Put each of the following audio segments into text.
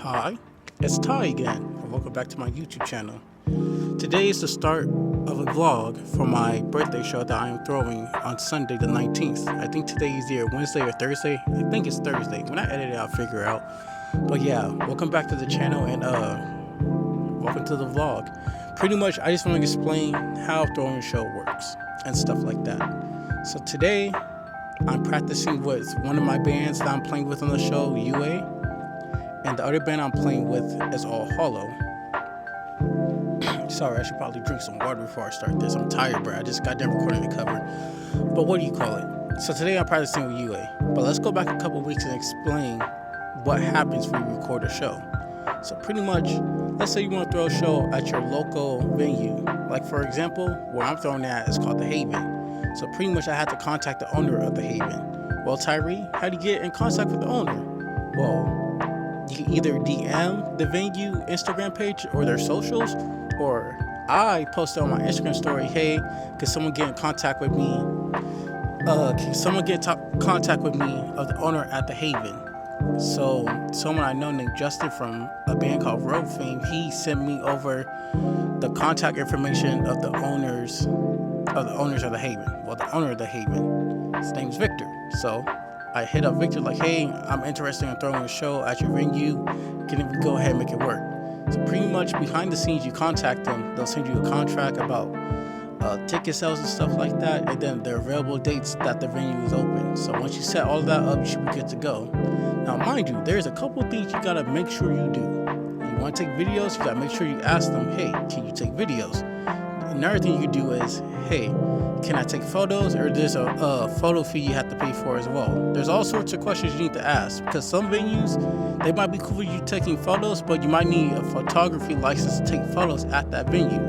Hi, it's Ty again, and welcome back to my YouTube channel. Today is the start of a vlog for my birthday show that I am throwing on Sunday the 19th. I think today is either Wednesday or Thursday. I think it's Thursday. When I edit it, I'll figure out. But yeah, welcome back to the channel and welcome to the vlog. Pretty much, I just want to explain how throwing a show works and stuff like that. So today, I'm practicing with one of my bands that I'm playing with on the show, UA. And the other band I'm playing with is All Hollow. Sorry, I should probably drink some water before I start this. I'm tired, bro. I just got done recording the cover. But what do you call it? So today I'm practicing with UA. But let's go back a couple weeks and explain what happens when you record a show. So pretty much, let's say you want to throw a show at your local venue. Like for example, where I'm throwing at is called The Haven. So pretty much I had to contact the owner of The Haven. Well, Tyree, how do you get in contact with the owner? Well, you can either DM the venue Instagram page or their socials, or I posted on my Instagram story, hey, can someone get in contact with me? Can someone get in contact with me of the owner at The Haven? So someone I know named Justin from a band called Road Fame, he sent me over the contact information of the owners of The Haven. Well, the owner of The Haven, his name's Victor. So I hit up Victor like, hey, I'm interested in throwing a show at your venue. Can we go ahead and make it work? So pretty much behind the scenes, you contact them. They'll send you a contract about ticket sales and stuff like that, and then the available dates that the venue is open. So once you set all of that up, you should be good to go. Now, mind you, there's a couple things you gotta make sure you do. You want to take videos, you gotta make sure you ask them, hey, can you take videos? Another thing you do is, hey, can I take photos, or there's a photo fee you have to pay for as well. There's all sorts of questions you need to ask, because some venues, they might be cool with you taking photos, but you might need a photography license to take photos at that venue.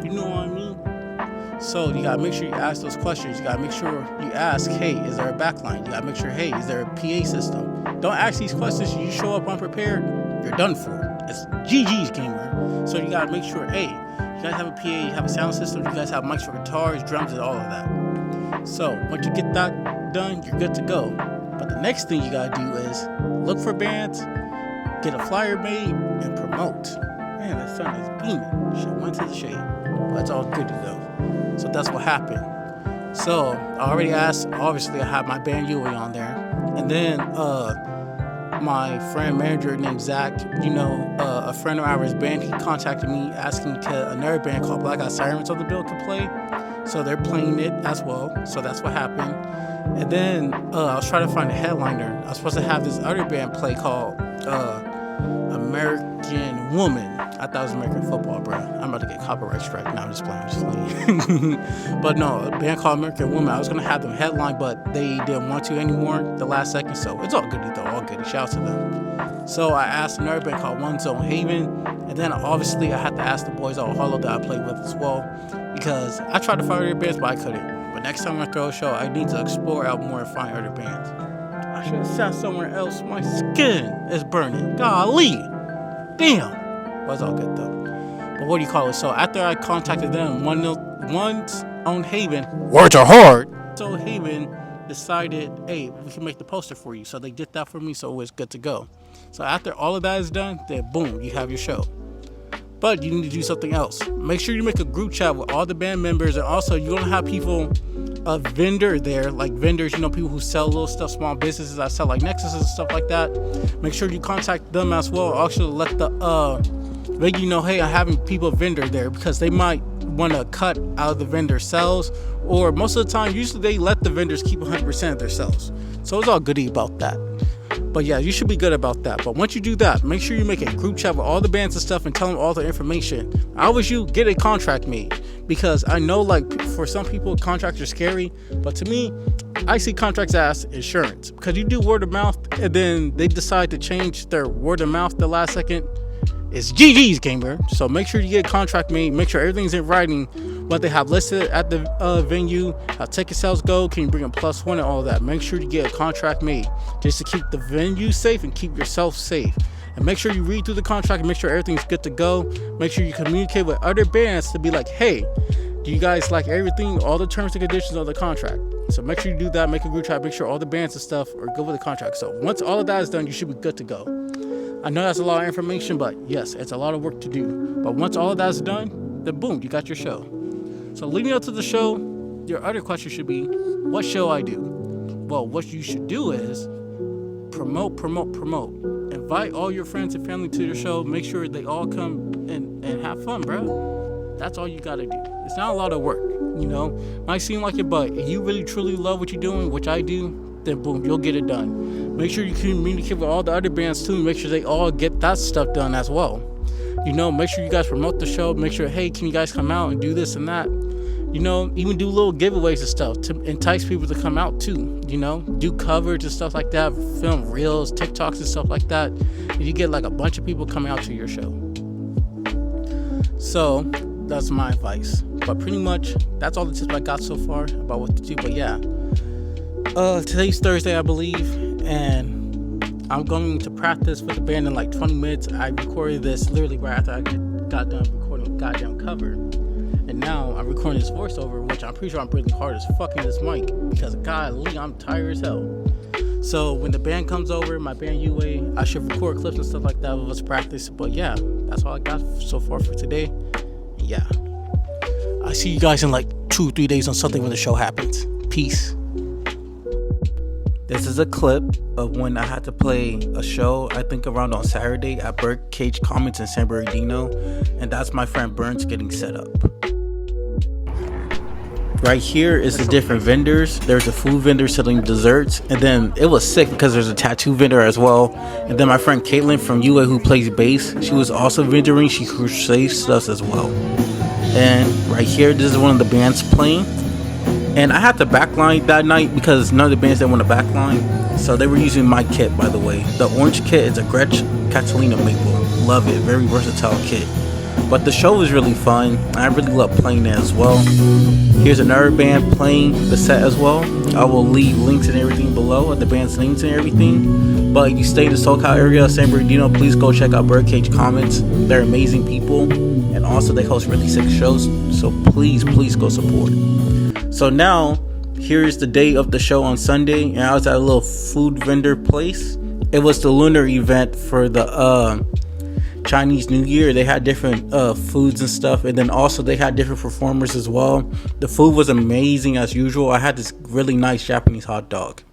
You know what I mean? So you gotta make sure you ask those questions. You gotta make sure you ask, hey, is there a backline? You gotta make sure, hey, is there a PA system? Don't ask these questions. You show up unprepared, you're done for. It's GG's gamer. So you gotta make sure, hey, you guys have a PA, you have a sound system, you guys have mics for guitars, drums, and all of that. So once you get that done, you're good to go. But the next thing you gotta do is look for bands, get a flyer made, and promote. Man, the sun is beaming. Shit went to the shade. But it's all good to go. So that's what happened. So I already asked, obviously I have my band UA on there. And then my friend manager named Zach, a friend of ours band, he contacted me asking can another band called Black Eye Sirens on the bill could play. So they're playing it as well. So that's what happened. And then I was trying to find a headliner. I was supposed to have this other band play called American Woman. I thought it was American Football, bro. I'm about to get copyright strike. No, I'm just playing. But no, a band called American Woman. I was going to have them headline, but they didn't want to anymore the last second. So it's all good though. All good. Shout out to them. So I asked another band called One Zone Haven. And then obviously I had to ask the boys All Hollow that I played with as well. Because I tried to find other bands, but I couldn't. But next time I throw a show, I need to explore out more and find other bands. I should have sat somewhere else. My skin is burning. Golly. Damn. But it's all good though. But what do you call it? So after I contacted them, One's Own Haven, words are hard. So Haven decided, hey, we can make the poster for you. So they did that for me, so it was good to go. So after all of that is done, then boom, you have your show. But you need to do something else. Make sure you make a group chat with all the band members, and also you don't have people, a vendor there, like vendors, people who sell little stuff, small businesses that sell like Nexus and stuff like that. Make sure you contact them as well. Also let the venue know, hey, I'm having people vendor there, because they might want to cut out of the vendor sales, or most of the time, usually they let the vendors keep 100% of their sales. So it's all goody about that. But yeah, you should be good about that. But once you do that, make sure you make a group chat with all the bands and stuff and tell them all the information. I wish you get a contract made, because I know like for some people contracts are scary, but to me, I see contracts as insurance, because you do word of mouth and then they decide to change their word of mouth the last second. It's GG's gamer. So make sure you get a contract made, make sure everything's in writing, what they have listed at the venue, how ticket sales go, can you bring a +1 and all of that. Make sure you get a contract made just to keep the venue safe and keep yourself safe. And make sure you read through the contract and make sure everything's good to go. Make sure you communicate with other bands to be like, hey, do you guys like everything, all the terms and conditions of the contract? So make sure you do that, make a group chat, make sure all the bands and stuff are good with the contract. So once all of that is done, you should be good to go. I know that's a lot of information, but yes, it's a lot of work to do. But once all of that's done, then boom, you got your show. So leading up to the show, your other question should be, what should I do? Well, what you should do is promote. Invite all your friends and family to your show. Make sure they all come and have fun, bro. That's all you gotta do. It's not a lot of work, you know. Might seem like it, but if you really truly love what you're doing, which I do, then boom, you'll get it done. Make sure you communicate with all the other bands too. Make sure they all get that stuff done as well. You know, make sure you guys promote the show. Make sure, hey, can you guys come out and do this and that? You know, even do little giveaways and stuff to entice people to come out too. You know, do covers and stuff like that, film reels, TikToks and stuff like that. And you get like a bunch of people coming out to your show. So that's my advice. But pretty much that's all the tips I got so far about what to do. But yeah, today's Thursday, I believe, and I'm going to practice with the band in like 20 minutes. I recorded this literally right after I got done recording the goddamn cover. And now I'm recording this voiceover, which I'm pretty sure I'm breathing hard as fucking this mic because golly, I'm tired as hell. So when the band comes over, my band UA, I should record clips and stuff like that with us practice. But yeah, that's all I got so far for today. Yeah. I see you guys in like 2-3 days on something when the show happens. Peace. This is a clip of when I had to play a show, I think around on Saturday at Birdcage Comics in San Bernardino. And that's my friend Burns getting set up. Right here is the different vendors. There's a food vendor selling desserts. And then it was sick because there's a tattoo vendor as well. And then my friend Caitlin from UA who plays bass, she was also vendoring. She crochets stuff as well. And right here, this is one of the bands playing. And I had to backline that night because none of the bands didn't want to backline. So they were using my kit, by the way. The orange kit is a Gretsch Catalina Maple. Love it. Very versatile kit. But the show was really fun. I really love playing it as well. Here's another band playing the set as well. I will leave links and everything below, the band's names and everything. But if you stay in the SoCal area of San Bernardino, please go check out Birdcage Comics. They're amazing people. And also they host really sick shows. So please go support. So now, here's the day of the show on Sunday. And I was at a little food vendor place. It was the lunar event for the Chinese New Year. They had different foods and stuff, and then also they had different performers as well. The food was amazing as usual. I had this really nice Japanese hot dog.